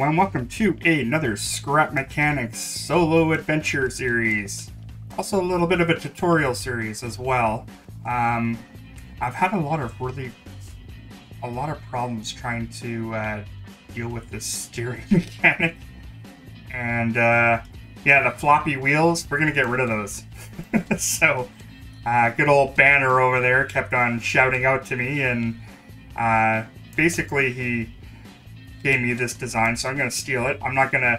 everyone, welcome to another Scrap Mechanics solo adventure series. Also a little bit of a tutorial series as well. I've had a lot of problems trying to deal with this steering mechanic. And yeah, the floppy wheels, we're gonna get rid of those. So good old Banner over there kept on shouting out to me, and basically he gave me this design, so I'm going to steal it. I'm not going to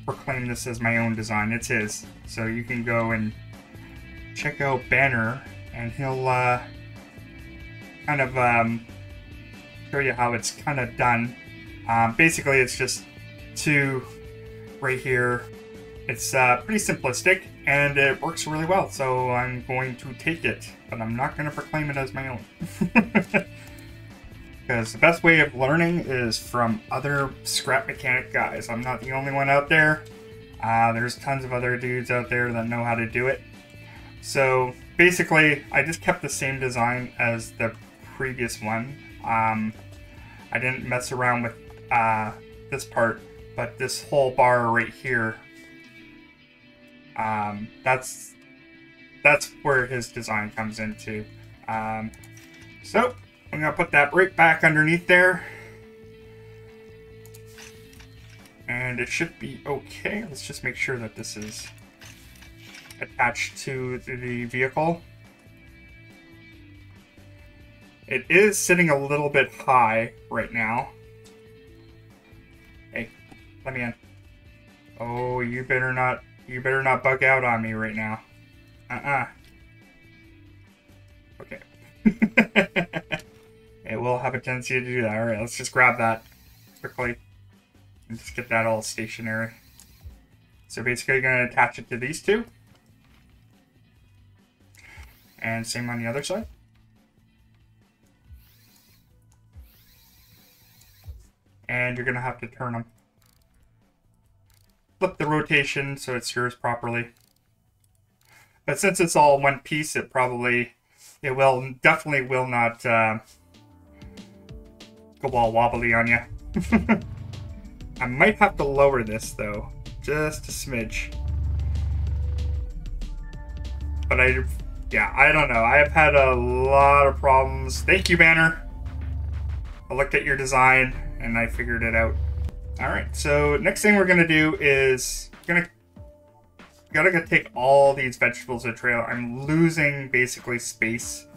proclaim this as my own design. It's his. So you can go and check out Banner, and he'll kind of show you how it's kind of done. Basically, it's just two right here. It's pretty simplistic, and it works really well, so I'm going to take it, but I'm not going to proclaim it as my own. Because the best way of learning is from other scrap mechanic guys. I'm not the only one out there. There's tons of other dudes out there that know how to do it. So basically, I just kept the same design as the previous one. I didn't mess around with this part, but this whole bar right here, that's where his design comes into. So I'm going to put that right back underneath there. And it should be okay. Let's just make sure that this is attached to the vehicle. It is sitting a little bit high right now. Hey, let me in. Oh, you better not bug out on me right now. Okay. It will have a tendency to do that. Alright, let's just grab that quickly and just get that all stationary. So basically you're going to attach it to these two. And same on the other side. And you're going to have to turn them. Flip the rotation so it steers properly. But since it's all one piece, it definitely will not go all wobbly on you. I might have to lower this though, just a smidge. But I don't know. I have had a lot of problems. Thank you, Banner. I looked at your design and I figured it out. All right, so next thing we're gonna do is gotta take all these vegetables to trail. I'm losing basically space.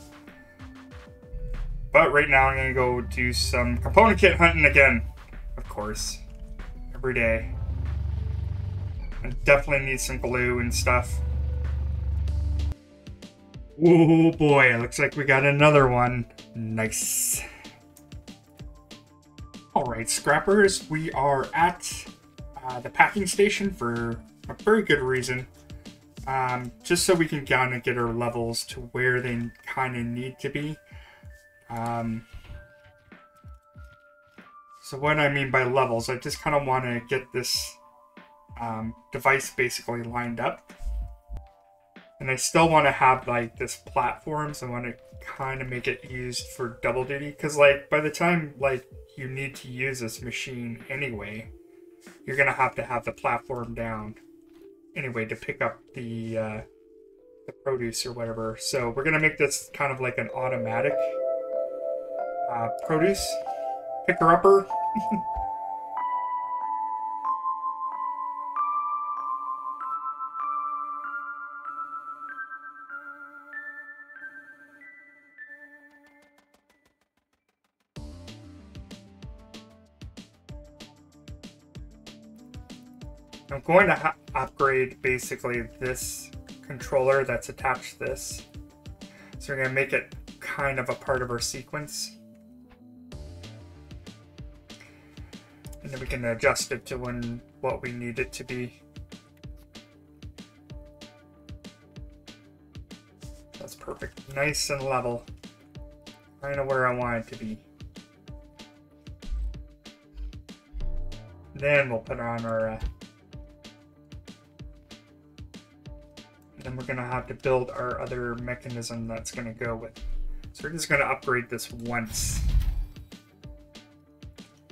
But right now I'm going to go do some component kit hunting again. Of course. Every day. I definitely need some glue and stuff. Oh boy, it looks like we got another one. Nice. Alright, scrappers, we are at the packing station for a very good reason. Just so we can kind of get our levels to where they kind of need to be. So what I mean by levels, I just kind of want to get this device basically lined up. And I still want to have like this platforms. I want to kind of make it used for double duty. Because like by the time like you need to use this machine anyway, you're going to have the platform down anyway to pick up the produce or whatever. So we're going to make this kind of like an automatic produce picker-upper. I'm going to upgrade basically this controller that's attached to this. So we're going to make it kind of a part of our sequence. And then we can adjust it to what we need it to be. That's perfect. Nice and level. Kind of where I want it to be. Then we'll put on our... then we're going to have to build our other mechanism that's going to go with. So we're just going to upgrade this once.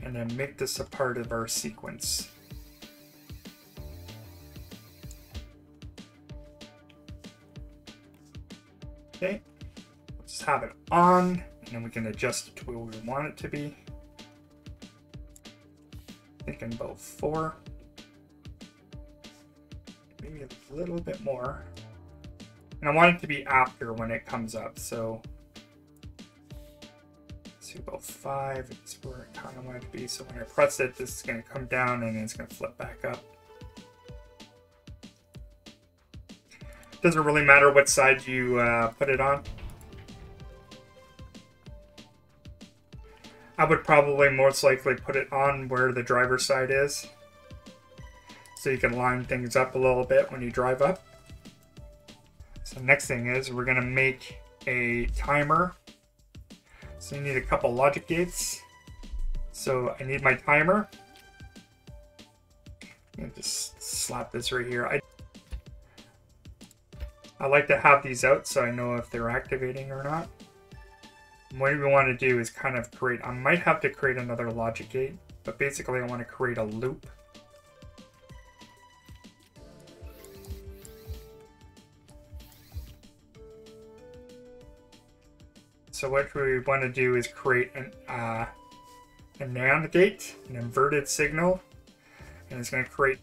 and then make this a part of our sequence. Okay, let's have it on, and then we can adjust it to where we want it to be. Thinking about 4. Maybe a little bit more. And I want it to be after when it comes up, so let's see, about 5 is where I kind of want it to be. So when I press it, this is going to come down and then it's going to flip back up. Doesn't really matter what side you put it on. I would probably most likely put it on where the driver's side is, so you can line things up a little bit when you drive up. So next thing is we're going to make a timer. So you need a couple logic gates. So I need my timer. I'm going to just slap this right here. I like to have these out so I know if they're activating or not. And what we want to do is kind of create, I might have to create another logic gate, but basically I want to create a loop. So what we want to do is create a NAND gate, an inverted signal, and it's going to create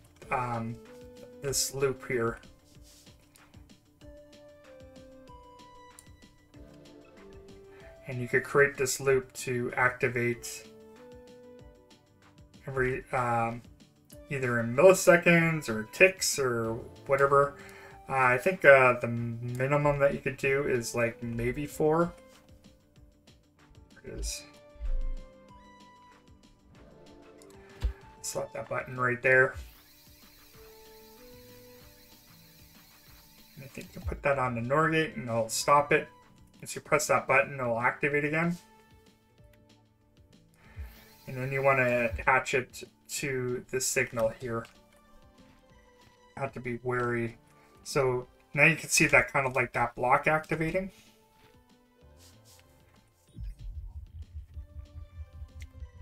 this loop here. And you could create this loop to activate every either in milliseconds or ticks or whatever. I think the minimum that you could do is like maybe 4. There it is. Select that button right there. And I think you can put that on the NOR gate and it'll stop it. Once you press that button, it'll activate again. And then you want to attach it to the signal here. You have to be wary. So now you can see that kind of like that block activating.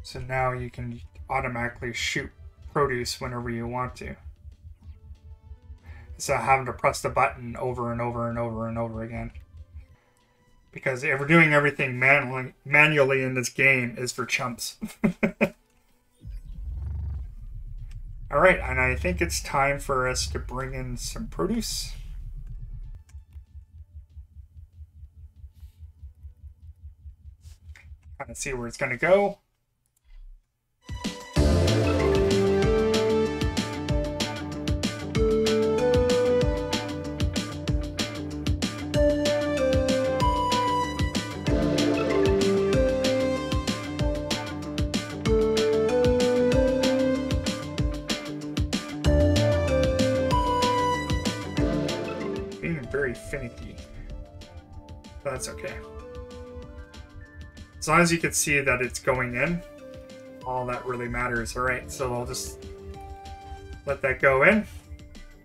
So now you can automatically shoot produce whenever you want to. Instead of having to press the button over and over and over and over again. Because if we're doing everything manually in this game is for chumps. Alright, and I think it's time for us to bring in some produce. Kind of see where it's going to go. Finicky, but that's okay. As long as you can see that it's going in, all that really matters. All right, so I'll just let that go in.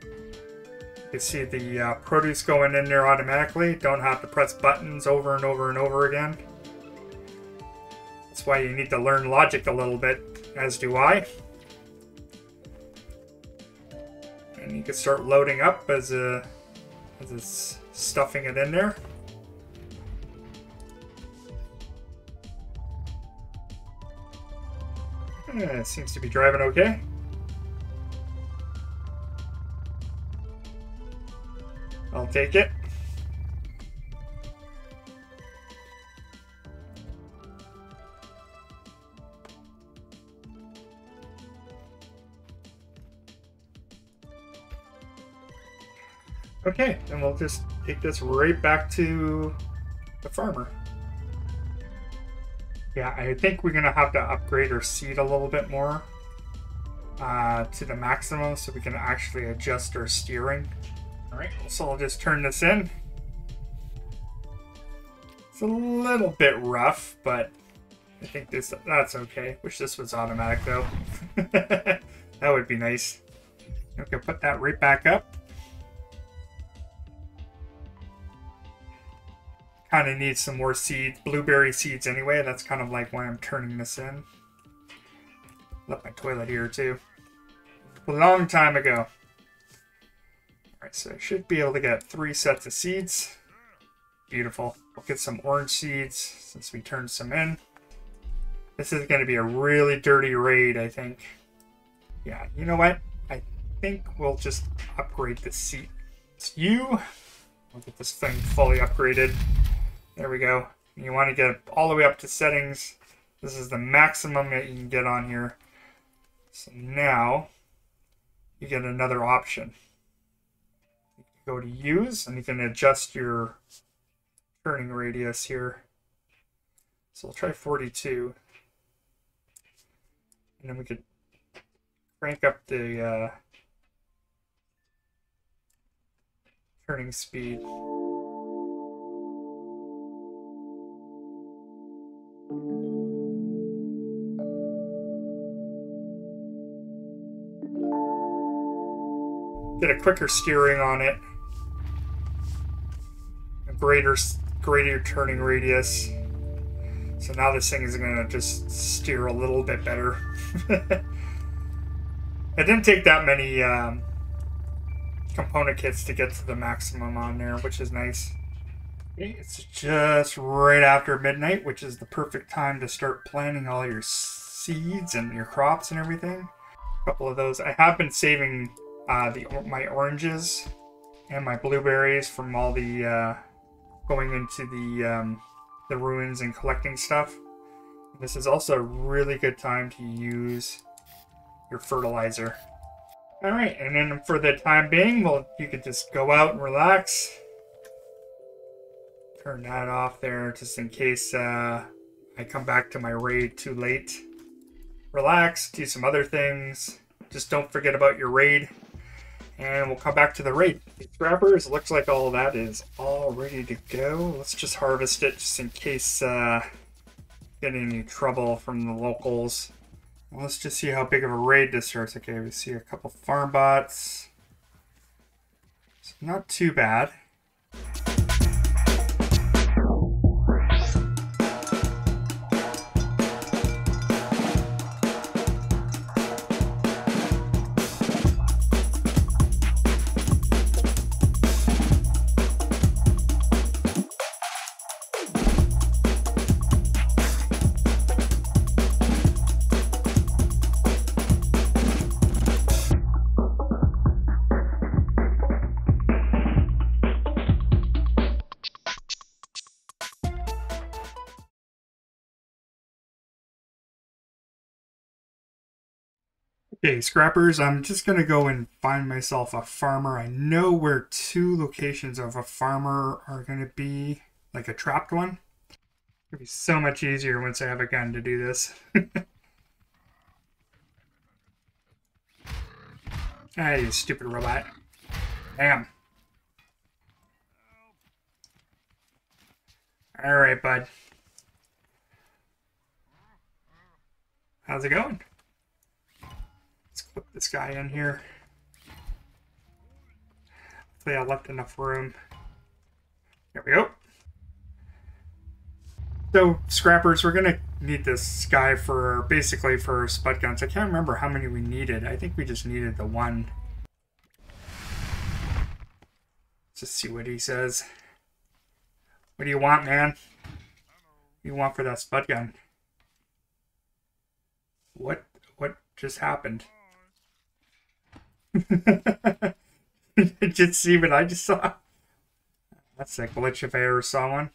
You can see the produce going in there automatically. Don't have to press buttons over and over and over again. That's why you need to learn logic a little bit, as do I. And you can start loading up as it's stuffing it in there. It seems to be driving okay. I'll take it. Okay, then we'll just take this right back to the farmer. Yeah, I think we're going to have to upgrade our seed a little bit more to the maximum so we can actually adjust our steering. Alright, so I'll just turn this in. It's a little bit rough, but I think that's okay. Wish this was automatic though. That would be nice. Okay, put that right back up. Kind of need some more seeds, blueberry seeds anyway. That's kind of like why I'm turning this in. Left my toilet here too. A long time ago. Alright, so I should be able to get 3 sets of seeds. Beautiful. We'll get some orange seeds since we turned some in. This is going to be a really dirty raid, I think. Yeah, you know what? I think we'll just upgrade the seat. It's you. We'll get this thing fully upgraded. There we go. You want to get all the way up to settings. This is the maximum that you can get on here. So now you get another option. You can go to use and you can adjust your turning radius here. So we'll try 42. And then we could crank up the turning speed. Get a quicker steering on it. A greater turning radius. So now this thing is going to just steer a little bit better. It didn't take that many component kits to get to the maximum on there, which is nice. Okay, it's just right after midnight, which is the perfect time to start planting all your seeds and your crops and everything. A couple of those. I have been saving my oranges and my blueberries from all the going into the ruins and collecting stuff. This is also a really good time to use your fertilizer. Alright, and then for the time being, well, you could just go out and relax. Turn that off there just in case I come back to my raid too late. Relax, do some other things. Just don't forget about your raid. And we'll come back to the raid. Scrappers, looks like all of that is all ready to go. Let's just harvest it just in case get any trouble from the locals. Let's just see how big of a raid this starts. Okay, we see a couple farm bots. It's not too bad. Okay, scrappers, I'm just going to go and find myself a farmer. I know where 2 locations of a farmer are going to be, like a trapped one. It'll be so much easier once I have a gun to do this. Ah, you stupid robot. Damn. Alright, bud. How's it going? Let's clip this guy in here. Hopefully I left enough room. There we go. So, scrappers, we're gonna need this guy for, basically for spud guns. I can't remember how many we needed. I think we just needed the one. Let's just see what he says. What do you want, man? What do you want for that spud gun? What just happened? Just see what I just saw. That's a glitch if I ever saw one.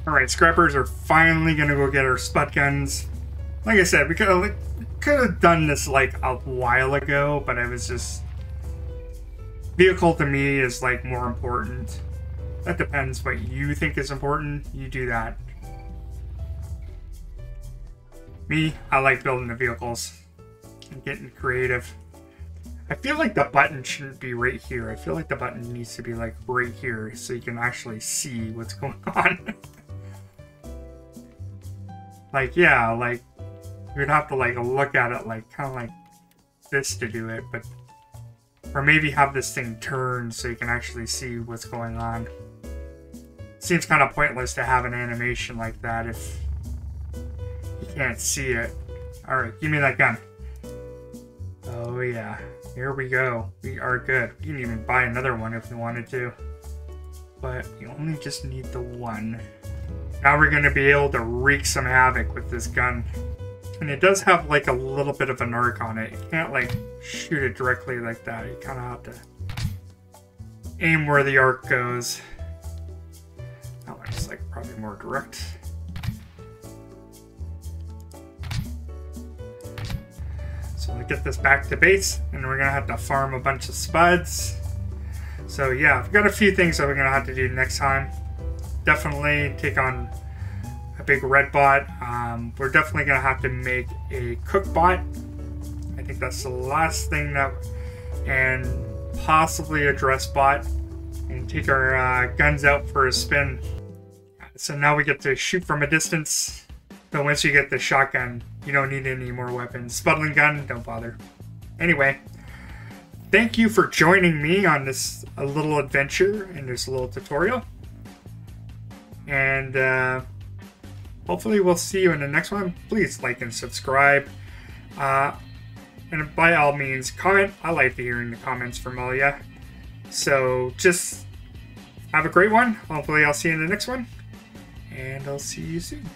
Alright, scrappers are finally gonna go get our spud guns. Like I said, we could have done this like a while ago, but it was just... Vehicle to me is like more important. That depends what you think is important. You do that. Me, I like building the vehicles and getting creative. I feel like the button shouldn't be right here. I feel like the button needs to be like right here so you can actually see what's going on. Like, yeah, like You'd have to like look at it like kind of like this to do it, but or maybe have this thing turn so you can actually see what's going on. Seems kind of pointless to have an animation like that if you can't see it. Alright, give me that gun. Oh yeah, here we go. We are good. We can even buy another one if we wanted to. But you only just need the one. Now we're going to be able to wreak some havoc with this gun. And it does have like a little bit of an arc on it. You can't like shoot it directly like that. You kind of have to aim where the arc goes. That one's like probably more direct. So we'll get this back to base, and we're gonna have to farm a bunch of spuds. So yeah, I've got a few things that we're gonna have to do next time. Definitely take on a big red bot. We're definitely gonna have to make a cook bot. I think that's the last thing that, and possibly a dress bot, and take our guns out for a spin. So now we get to shoot from a distance. But once you get the shotgun, you don't need any more weapons. Spudling gun, don't bother. Anyway, thank you for joining me on this little adventure and this little tutorial. And hopefully we'll see you in the next one. Please like and subscribe. And by all means, comment. I like hearing the comments from all of you. So just have a great one. Hopefully I'll see you in the next one. And I'll see you soon.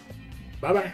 Bye-bye.